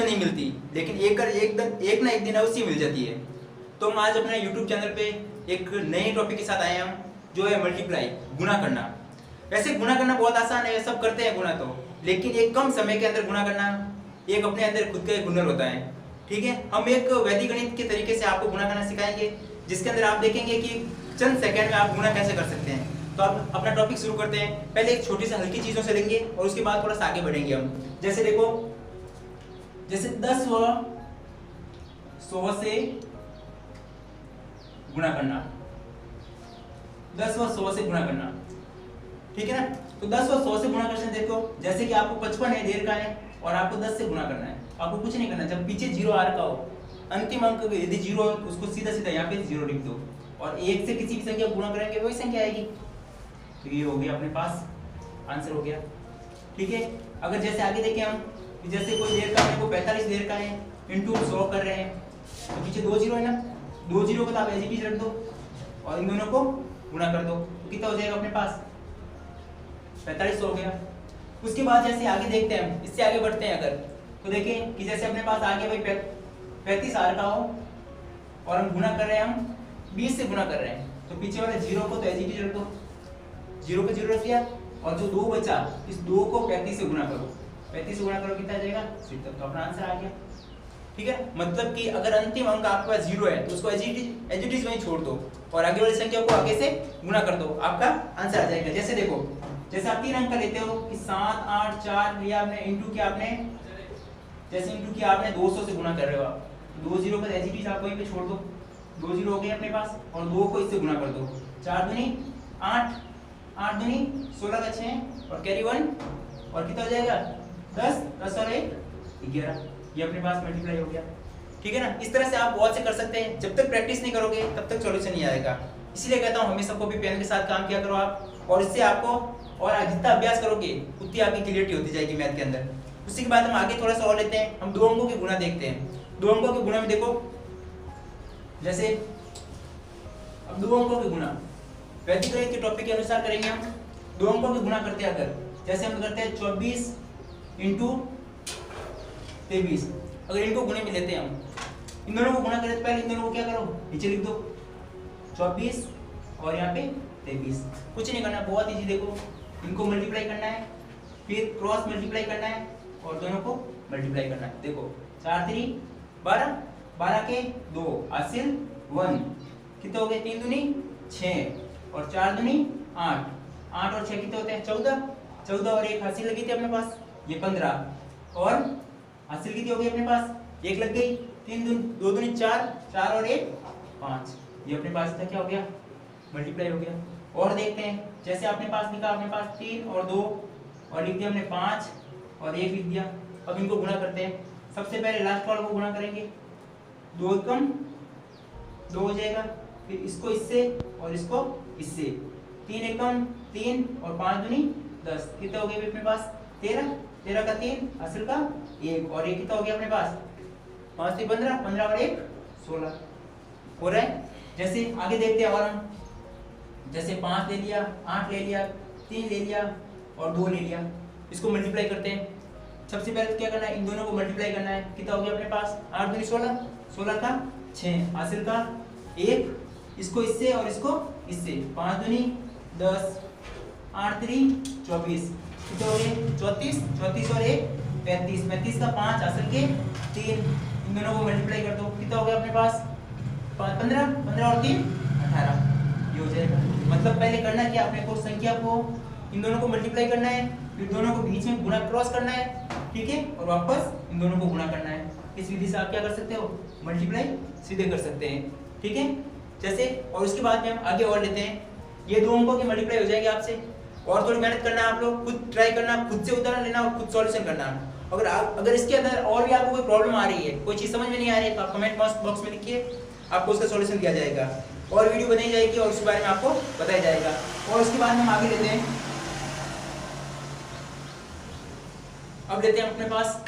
में नहीं मिलती, लेकिन एक ना एक दिन अवश्य मिल जाती है। तो हम आज अपने यूट्यूब चैनल पे एक नए टॉपिक के साथ आए हैं हम, जो है मल्टीप्लाई, गुणा करना। वैसे गुणा करना बहुत आसान है, सब करते हैं गुणा तो, लेकिन एक कम समय के अंदर गुणा करना एक अपने अंदर खुद का एक हुनर होता है। ठीक है, हम एक वैदिक गणित के तरीके से आपको गुणा करना सिखाएंगे, जिसके अंदर आप देखेंगे कि चंद सेकंड में आप गुणा कैसे कर सकते हैं। तो आप अपना टॉपिक शुरू करते हैं। पहले एक छोटी सी हल्की चीजों से लेंगे और उसके बाद थोड़ा सा आगे बढ़ेंगे हम। जैसे देखो, जैसे 10 व 100 से गुणा करना, 10 व 100 से गुणा करना, ठीक है ना। तो 10 व 100 से गुणा करते हैं। देखो जैसे कि आपको 55 है, देर का है, और आपको 10 से गुणा करना है। आपको कुछ नहीं करना, जब पीछे जीरो आ रखा हो, अंतिम अंक यदि जीरो हो तो उसको सीधा सीधा यहाँ पे जीरो लिख दो, और एक से किसी भी संख्या को गुणा करेंगे वही संख्या आएगी। तो ये हो गया अपने पास आंसर हो गया। ठीक है, अगर जैसे आगे देखें हम, जैसे कोई देर का है, को 45 देर का है, इंटू 100 कर रहे हैं, तो पीछे 2 जीरो है ना, 2 जीरो को तो आप एज इट इज रख दो और इन दोनों को गुणा कर दो, तो कितना हो जाएगा अपने पास 45 हो गया। उसके बाद जैसे आगे देखते हैं हम, इससे आगे बढ़ते हैं अगर, तो देखें कि जैसे अपने पास आगे भाई 35 आ रखा हो और हम गुणा कर रहे हैं, हम 20 से गुणा कर रहे हैं, तो पीछे वाले जीरो को तो एज इट इज रख दो, जीरो को जीरो रख दिया, और जो 2 बचा इस 2 को 35 से गुणा करो, 35 से गुणा करो कितना आ जाएगा 70, तो अपना आंसर आ गया। ठीक है, मतलब कि अगर अंतिम अंक आपके पास जीरो है तो उसको एज इट इज वहीं छोड़ दो और आगे वाली संख्या को आगे से गुणा कर दो, आपका आंसर आ जाएगा। जैसे देखो, जैसे आप 3 अंक का लेते हो कि 7 8 4 लिया आपने, इंटू किया आपने, जैसे इंटू किया आपने 200 से गुणा कर रहे हो आप, 2 जीरो का एज इट इज आप वहीं पे छोड़ दो, 2 जीरो हो गए अपने पास, और 2 को इससे गुणा कर दो, 4 दूनी 8, 8 दूनी 16 का 6 और कैरी 1, और कितना हो जाएगा 10, 10 और 1 11, ये अपने पास मल्टीप्लाई हो गया। ठीक है ना, इस तरह से आप बहुत से कर सकते हैं। जब तक प्रैक्टिस नहीं करोगे तब तक सॉल्यूशन नहीं आएगा। इसीलिए कहता हूँ हमेशा कॉपी पेन के साथ काम किया करो आप, और इससे आपको और जितना अभ्यास करोगे उतनी आपकी क्लियरिटी होती जाएगी मैथ के अंदर। उसी के बाद हम आगे थोड़ा सा और लेते हैं, हम 2 अंकों के गुणा देखते हैं। 2 अंकों के गुणा में देखो, जैसे अब 2 अंकों के गुणा वैदिक गणित के टॉपिक के अनुसार करेंगे हम। 2 अंकों के गुणा करते हैं अगर, जैसे हम करते हैं 24 इंटू 23, अगर इनको गुणे में लेते हैं हम, इन दोनों को गुणा करें तो पहले इन दोनों को क्या करो, नीचे लिख दो 24 और यहाँ पे 23, कुछ नहीं करना, बहुत इजी। देखो इनको मल्टीप्लाई करना है, फिर क्रॉस मल्टीप्लाई करना है और दोनों को मल्टीप्लाई करना है। देखो 4 3 12, 12 के 2 हासिल 1, कितने हो गए 3 दूनी 6 और 4 दूनी 8, 8 और 6 कितने होते हैं 14, 14 और 1 हासिल लगी थी अपने पास, ये 15, और हासिल कितनी हो गई अपने पास 1 लग गई, 3 2 दूनी 4, 4 और 1 5, ये अपने पास था क्या हो गया मल्टीप्लाई हो गया। और देखते हैं, जैसे अपने पास लिखा, अपने पास 3 और 2 और लिख दिया हमने 5 और 1 लिख दिया। अब इनको गुणा करते हैं, सबसे पहले लास्ट वाले को गुणा करेंगे, 2 कम 2 हो जाएगा, फिर इसको इससे और इसको इससे, 3 एकम 3 और 5 दूनी 10, कितना हो गया अपने पास 13, 13 का 3 हासिल का 1 और 1 कितना हो गया अपने पास 5 से 15, 15 और 1 16 हो रहा है। जैसे आगे देखते हैं, और हम जैसे 5 ले लिया, 8 ले लिया, 3 ले लिया और 2 ले लिया, इसको मल्टीप्लाई करते हैं। सबसे पहले क्या करना है, इन दोनों को मल्टीप्लाई करना है, कितना हो गया अपने पास 8 दूनी 16, 16 का 6 हासिल का 1, इसको इससे और इसको इससे, 5 दूनी 10, 8 3 24, कितने हो गए 34, 34 और 1 35, 35 का 5 हासिल के 3, इन दोनों को मल्टीप्लाई कर दो, कितना हो गया अपने पास 15, 15 और 3 18, ये हो जाएगा। मतलब पहले करना क्या, अपने को संख्या को इन दोनों को मल्टीप्लाई करना है, फिर दोनों को बीच में गुणा क्रॉस करना है, ठीक है, और वापस इन दोनों को गुणा करना है। इस विधि से आप क्या कर सकते हो, मल्टीप्लाई सीधे कर सकते हैं। ठीक है, जैसे और उसके बाद में हम आगे और लेते हैं, ये 2 अंकों की मल्टीप्लाई हो जाएगी आपसे, और थोड़ी मेहनत करना है आप लोग, खुद ट्राई करना, खुद से उदाहरण लेना और खुद सॉल्यूशन करना। अगर इसके अंदर और भी आपको कोई प्रॉब्लम आ रही है, कोई चीज़ समझ में नहीं आ रही है, तो आप कमेंट बॉक्स में लिखिए, आपको उसका सॉल्यूशन दिया जाएगा और वीडियो बनाई जाएगी और उसके बारे में आपको बताया जाएगा। और उसके बाद हम आगे लेते हैं, अब लेते हैं अपने पास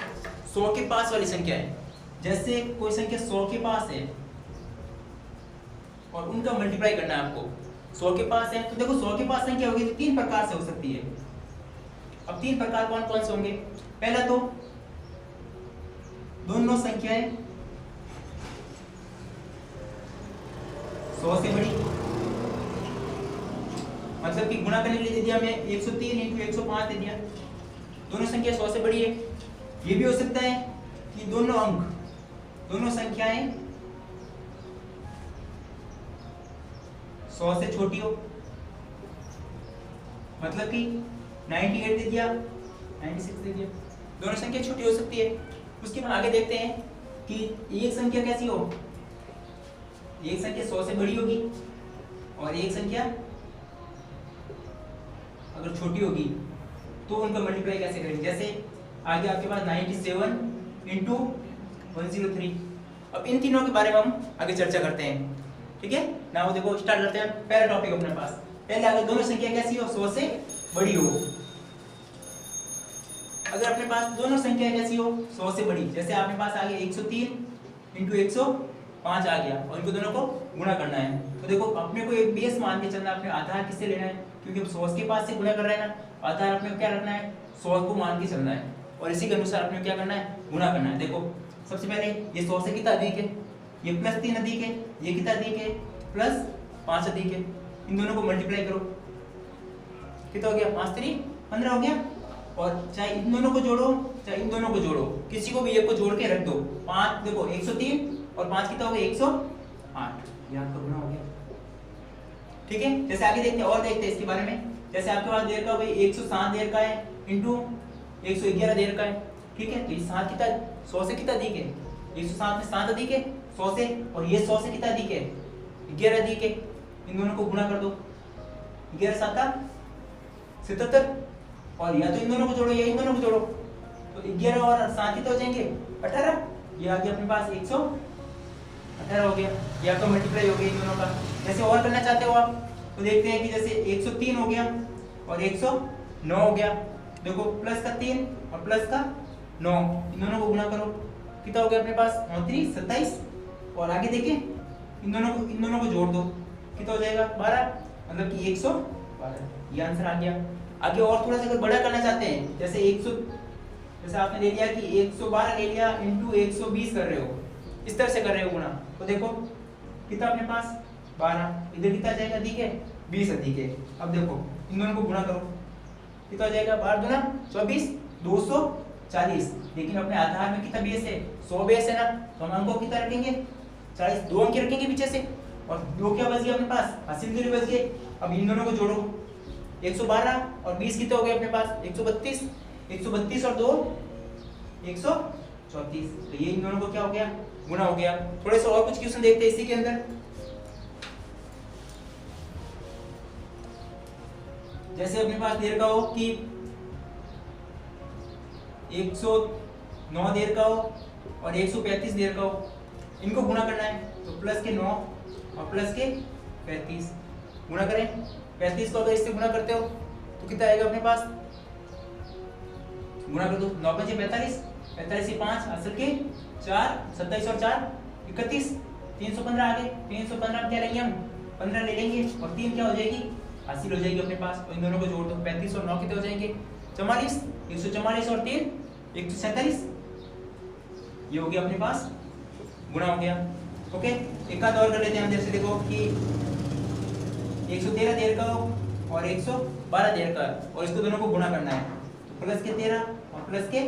100 के पास वाली संख्या है। जैसे कोई संख्या 100 के पास है और उनका मल्टीप्लाई करना है आपको, 100 के पास है, तो देखो 100 के पास संख्या होगी तो 3 प्रकार से हो सकती है। अब 3 प्रकार कौन कौन से होंगे, पहला तो दोनों संख्याएं 100 से बड़ी, मतलब कि गुणा करने के लिए दे दिया हमें 103 × 105 दे दिया, दोनों संख्या 100 से बड़ी है। ये भी हो सकता है कि दोनों अंक, दोनों संख्याएं 100 से छोटी हो, मतलब कि 98 दे दिया, 96 दे दिया, दोनों संख्या छोटी हो सकती है। उसके बाद आगे देखते हैं कि एक संख्या कैसी हो, एक संख्या 100 से बड़ी होगी और एक संख्या अगर छोटी होगी तो उनका मल्टीप्लाई कैसे करेंगे। जैसे आगे आपके पास 97 × 103। अब इन तीनों के बारे में हम आगे चर्चा करते हैं, ठीक है ना। वो देखो स्टार्ट करते हैं पहला टॉपिक अपने पास। पहले अगर दोनों संख्या कैसी हो, 100 से बड़ी हो। अगर अपने पास दोनों संख्या कैसी हो, 100 से बड़ी, जैसे आपके पास आ गया 103 × 105 आ गया और इनको दोनों को गुणा करना है। तो देखो अपने को एक बेस मान के चलना, अपने आधार किससे लेना है, क्योंकि हम 100 के पास से गुणा कर रहे हैं ना, आधार अपने को क्या रखना है, 100 को मान के चलना है और इसी के अनुसार अपने क्या करना है, गुणा करना है। देखो सबसे पहले ये 100 से कितना अधिक है, ये +3 अधिक है, ये कितना अधिक है, +5 अधिक है। इन दोनों को मल्टीप्लाई करो, कितना हो गया, 5 × 3 = 15 हो गया। और चाहे इन दोनों को जोड़ो चाहे इन दोनों को जोड़ो, किसी को भी एक को जोड़ के रख दो। 5 देखो 103 और 5 कितना हो गया, 108, ये आपका गुणा हो गया, ठीक है। जैसे आगे देखते हैं और देखते हैं इसके बारे में। जैसे आपके पास देर का भाई 107 देर का है इंटू 111 देर का है, ठीक है। तो ये 7 कितना 100 से कितना अधिक है, 107 में 7 अधिक है 100 से, और ये 100 से कितना अधिक है, 11 अधिक है। इन दोनों को गुणा कर दो, 11 × 7 = 77, और या तो इन दोनों को जोड़ो या इन दोनों को जोड़ो, तो 11 और 7 कितने हो जाएंगे, 18। ये आ गया अपने पास 118 हो गया, ये आपका मल्टीप्लाई हो गया इन दोनों का। जैसे और करना चाहते हो आप तो देखते हैं कि जैसे 103 हो गया और 109 हो गया। देखो +3 और +9, इन दोनों को गुणा करो, कितना हो गया अपने पास, 29 27, और आगे देखिए इन दोनों को जोड़ दो, कितना हो जाएगा, 12, मतलब कि 112। ये आंसर आ गया। आगे और थोड़ा सा अगर बड़ा करना चाहते हैं, जैसे आपने ले लिया कि 112 ले लिया इंटू 120 कर रहे हो, इस तरह से कर रहे हो गुणा, तो देखो कितना अपने पास 12, इधर कितना जाएगा, अधिक है 20 अधिक है। अब देखो इन दोनों को गुणा करो, कितना हो जाएगा, 12 दूना 24 240। लेकिन अपने आधार में कितना बेस है, 100 बेस है ना, तो हम अंकों कितना रखेंगे, 40, 2 अंक रखेंगे पीछे से, और 2 क्या बच गया अपने पास, हासिल दूरी बच गए। अब इन दोनों को जोड़ो, 112 और 20 कितने हो गए अपने पास, 132, 132 और 2 134। तो ये इन दोनों को क्या हो गया, गुणा हो गया। थोड़े से और कुछ क्वेश्चन देखते हैं इसी के अंदर। जैसे अपने पास देर का हो कि 109 देर का हो और 135 देर का हो, इनको गुणा करना है, तो प्लस के 9 और प्लस के 35 गुणा करें। 35 को अगर इससे गुणा करते हो तो कितना आएगा अपने पास, गुणा कर दो, 9 × 5 = 45, 45 से 5 असल के 4, 27 और 4 31, 315 आ गए। 315 क्या लेंगे हम, 15 ले लेंगे और 3 क्या हो जाएगी, हासिल हो जाएगी अपने पास। और इन दोनों को जोड़ दो, 35 और 9 कितने हो जाएंगे, 44, 144 और 3 147। ये हो गया अपने पास, गुणा हो गया। ओके, एक आध और कर लेते हैं हम। जैसे देखो कि 113 देर का हो और 112 देर का, और इसको दोनों को गुणा करना है, तो प्लस के 13 और प्लस के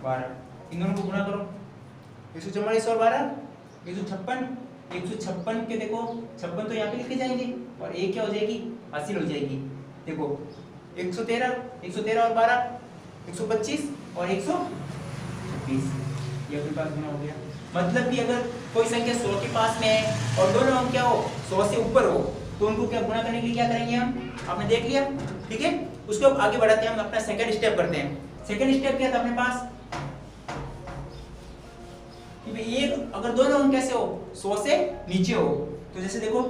12, इन दोनों को गुणा करो, 144 और 12 156। 156 के देखो 56 तो यहाँ पे लिखे जाएंगे और एक क्या हो जाएगी, हासिल हो जाएगी। देखो 113 और 12 125 और 126, ये अपने पास गुणा हो गया। मतलब कि अगर कोई संख्या 100 के पास में है और दोनों अंक क्या हो, 100 से ऊपर हो, तो उनको क्या गुणा करने के लिए क्या करेंगे हम, आपने देख लिया, ठीक है। उसको अब आगे बढ़ाते हैं, हम अपना सेकंड स्टेप करते हैं। सेकंड स्टेप क्या था अपने पास कि भाई ये अगर दोनों अंक कैसे हो, 100 से नीचे हो, तो जैसे देखो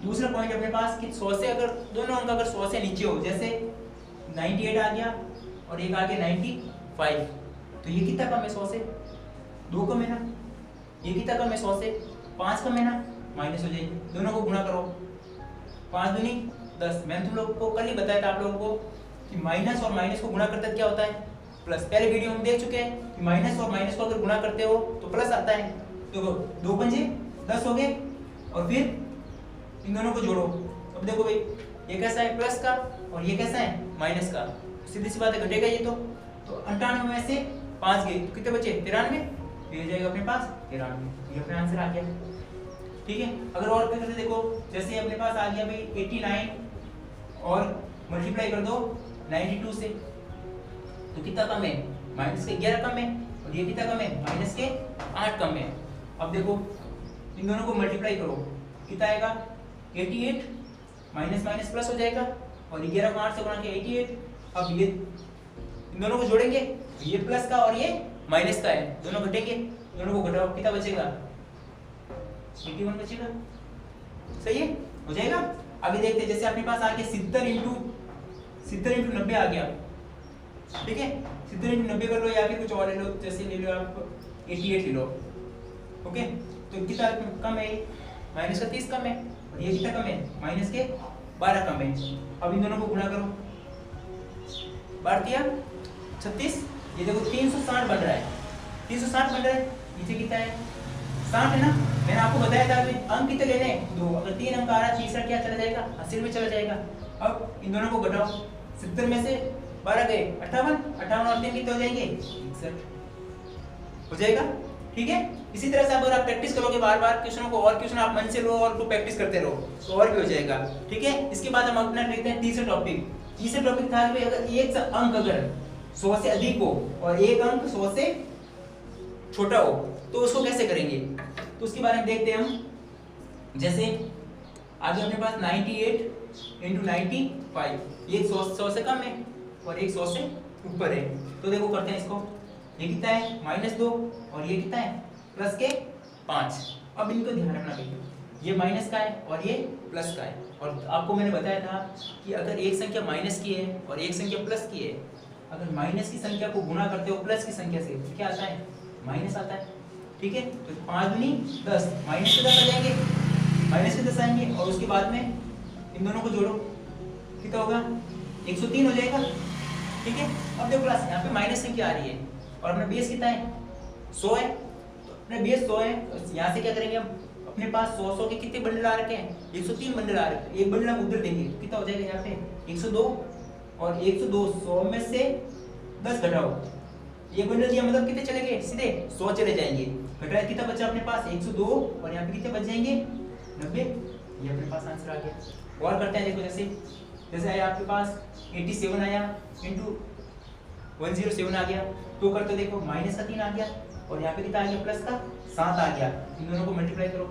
दूसरा पॉइंट अपने पास कि 100 से अगर दोनों अंक अगर 100 से नीचे हो, जैसे 98 आ गया और एक आ गया 95, तो ये कितना कम है 100 से, 2 कम है ना, ये कितना कम है 100 से, 5 कम है ना, माइनस हो जाएगी। दोनों को गुणा करो, 5 दूनी 10। मैंने तुम लोगों को कल ही बताया था आप लोगों को कि माइनस और माइनस को गुणा करते क्या होता है, प्लस। पहले वीडियो में देख चुके हैं कि माइनस और माइनस को अगर गुणा करते हो तो प्लस आता है। तो 2 पंजे 10 हो गए और फिर इन दोनों को जोड़ो। अब देखो भाई ये कैसा है प्लस का और ये कैसा है माइनस का, सीधी सी बात है घटेगा ये। तो 98 में से 5 गए तो कितने बचे 93, ये जाएगा अपने पास 93, ये अपना आंसर आ गया। ठीक है, अगर और करके देखो जैसे अपने पास आ गया भाई 89 और मल्टीप्लाई कर दो 92 से तो कितना कम है माइनस के 11 कम है, और ये कितना कम है माइनस के 8 कम है। अब देखो इन दोनों को मल्टीप्लाई करो कितना आएगा 88, माइनस माइनस प्लस हो जाएगा और 11 को 8 से गुणा के 88। अब ये इन दोनों को जोड़ेंगे ये प्लस का और ये माइनस का है, दोनों घटेंगे, दोनों को घटाओ कितना बचेगा 81 बचेगा। सही है, हो जाएगा। आगे देखते हैं, जैसे अपने पास आ गया 70 इंटू 90 आ गया। ठीक है, 70 इंटू 90 कर लो या फिर कुछ और ले लो, जैसे ले लो आप 88 ले लो। ओके, तो कितना कम है माइनस का 30 कम है और ये कितना कम है माइनस के 12 कम है। अब इन दोनों को गुणा करो, 12 36, ये देखो 360 बन रहा है, 360 बन रहा है। नीचे कितना है 60 है ना, मैंने आपको बताया था कि अंक कितने लेने हैं 2, अगर 3 अंक आ रहा है तीसरा क्या चला जाएगा 80 में चला जाएगा। अब इन दोनों को घटाओ, 70 में से 12 गए 58 और 3 कितने हो जाएंगे 61 हो जाएगा। ठीक है, इसी तरह से अगर आप प्रैक्टिस करोगे बार बार क्वेश्चनों को, और क्वेश्चन आप मन से लो और प्रैक्टिस करते रहो तो और भी हो जाएगा। ठीक है, इसके बाद हम अपना देखते हैं तीसरा टॉपिक। तीसरा टॉपिक था कि अगर एक अंक अगर 100 से अधिक हो और एक अंक 100 से छोटा हो तो उसको कैसे करेंगे, तो उसके बारे में देखते हैं हम। जैसे आगे अपने पास 98 इंटू 95, ये 100 से कम है और एक 100 से ऊपर है। तो देखो करते हैं इसको, ये कितना है -2 और ये कितना है प्लस के 5। अब इनको ध्यान रखना भैया, ये माइनस का है और ये प्लस का है। और आपको मैंने बताया था कि अगर एक संख्या माइनस की है और एक संख्या प्लस की है, अगर माइनस की संख्या को गुणा करते हो प्लस की संख्या से तो क्या आता है माइनस आता है। ठीक है, तो 5 दूनी 10, माइनस के 10 आ जाएंगे, माइनस के 10 आएंगे और उसके बाद में इन दोनों को जोड़ो कितना होगा 103 हो जाएगा। ठीक है, अब देखो क्लास यहाँ पे माइनस संख्या आ रही है और अपना बेस कितना है 100 है, तो अपने बेस 100 है, तो यहाँ से क्या करेंगे हम, अपने पास 100 के कितने बंडल आ रखे हैं 103 बंडल आ रखे हैं, एक बंडल हम उधर देंगे तो कितना हो जाएगा यहाँ पे 102 और 102 100 में से 10 घटाओ, ये बंडल दिया मतलब कितने चले गए सीधे 100 चले जाएंगे। घटाया कितना बचा अपने पास 102 और यहाँ पे कितने बच जाएंगे 90, ये अपने पास आंसर आ गया। और करते हैं देखो, जैसे आया आपके पास 87 आया इंटू 107 आ गया, तो करते देखो माइनस का 3 आ गया और यहाँ पे कितना आ गया प्लस का 7 आ गया। इन दोनों को मल्टीप्लाई करो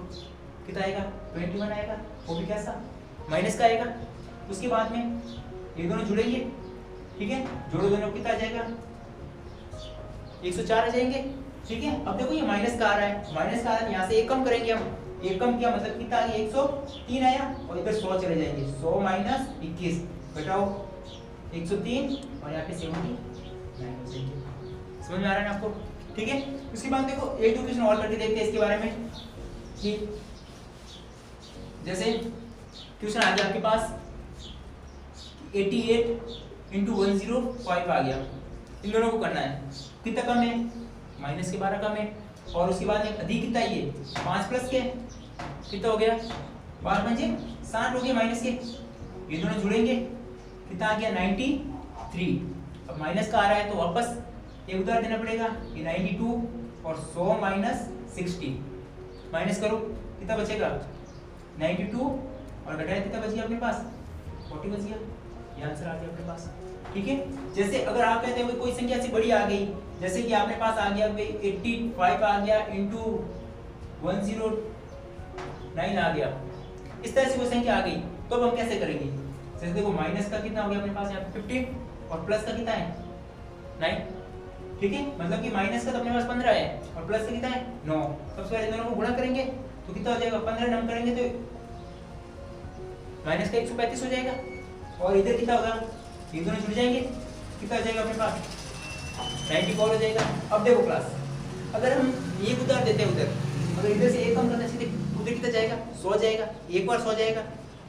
कितना आएगा 21 आएगा, वो भी कैसा माइनस का आएगा। उसके बाद में ये दोनों जुड़ेंगे, ठीक है, जोड़ो दोनों कितना आ जाएगा 104 आ जाएंगे। ठीक है, अब देखो ये माइनस का आ रहा है, माइनस का आ रहा है, यहाँ से एक कम करेंगे हम, एक कम किया मतलब कितना आ गया 103 आया और इधर 100 चले जाएंगे, 100 माइनस 21 घटाओ 103 और यहाँ पे 79 हो जाएंगे। समझ में आ रहा है ना आपको। ठीक है, उसके बाद देखो एक दो क्वेश्चन और करके देखते हैं इसके बारे में कि जैसे क्वेश्चन आ गया आपके पास 88 इंटू 105 आ गया, इन दोनों को करना है, कितना कम है माइनस के 12 कम है और उसके बाद में अधिक कितना ये 5 प्लस के कितना हो गया 12 पंजे 60 हो गया माइनस के, ये दोनों जुड़ेंगे कितना आ गया 93। अब माइनस का आ रहा है तो वापस एक उधार देना पड़ेगा, ये 92 और 100 माइनस 60 माइनस करो कितना बचेगा 92 और घटाया कितना बच गया अपने पास 40 बच गया, ये आंसर आ गया अपने पास। ठीक है, जैसे अगर आप कहते हैं कोई संख्या से बड़ी आ गई, जैसे कि आपने पास आ गया 85 आ गया इंटू 109 आ गया, इस तरह से कोई संख्या आ गई तो अब हम कैसे करेंगे। जैसे देखो माइनस का कितना हो गया अपने पास यहाँ पे 15 और प्लस का कितना है 9। ठीक है, मतलब कि माइनस का तो अपने पास 15 है और प्लस का कितना है 9। सबसे पहले दोनों को गुणा करेंगे तो कितना हो जाएगा 15 डम करेंगे तो माइनस का 135 हो जाएगा और इधर कितना होगा ये दोनों जुड़ जाएंगे कितना हो जाएगा अपने पास 94 हो जाएगा। अब देखो क्लास, अगर हम एक उधार देते हैं उधर, अगर इधर से एक कम करना सीधे उधर कितना जाएगा 100 जाएगा, एक बार 100 जाएगा,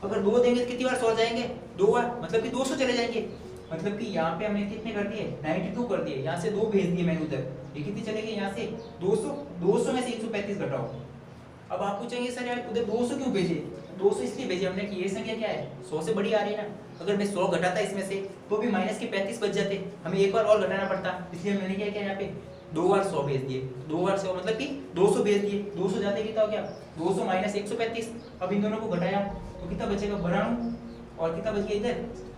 अगर 2 देंगे तो कितनी बार 100 जाएंगे 2 बार, मतलब कि 200 चले जाएंगे। मतलब कि यहाँ पे हमने कितने कर दिए 92 कर दिए, यहाँ से 2 भेज दिए मैंने उधर, ये कितनी चले गई यहाँ से 200 में से 135 घटाओ। अब आप पूछेंगे सर यार उधर 200 क्यों भेजे, 200 इसलिए भेजे हमने कि ये संख्या क्या है 100 से बड़ी आ रही है ना, अगर मैं 100 घटाता इसमें से तो भी माइनस के 35 बच जाते, हमें एक बार और घटाना पड़ता, इसलिए मैंने क्या किया यहाँ पे 2 बार 100 भेज दिए, 2 बार 100 मतलब कि 200 भेज दिए, 200 जाते कितना हो गया 200 माइनस 135। अब इन दोनों को घटाया तो कितना बचेगा 92 और कितना बच गया इधर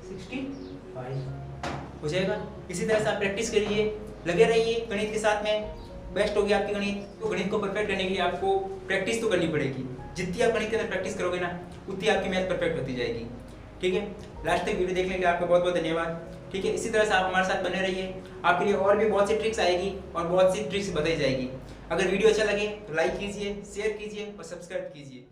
65 हो जाएगा। इसी तरह से आप प्रैक्टिस करिए, लगे रहिए गणित के साथ में, बेस्ट होगी आपकी गणित। तो गणित को परफेक्ट करने के लिए आपको प्रैक्टिस तो करनी पड़ेगी, जितनी आप गणित के अंदर प्रैक्टिस करोगे ना उतनी आपकी मैथ परफेक्ट होती जाएगी। ठीक है, लास्ट तक वीडियो देखने के लिए आपका बहुत बहुत धन्यवाद। ठीक है, इसी तरह से आप हमारे साथ बने रहिए, आपके लिए और भी बहुत सी ट्रिक्स आएगी और बहुत सी ट्रिक्स बताई जाएगी। अगर वीडियो अच्छा लगे तो लाइक कीजिए, शेयर कीजिए और सब्सक्राइब कीजिए।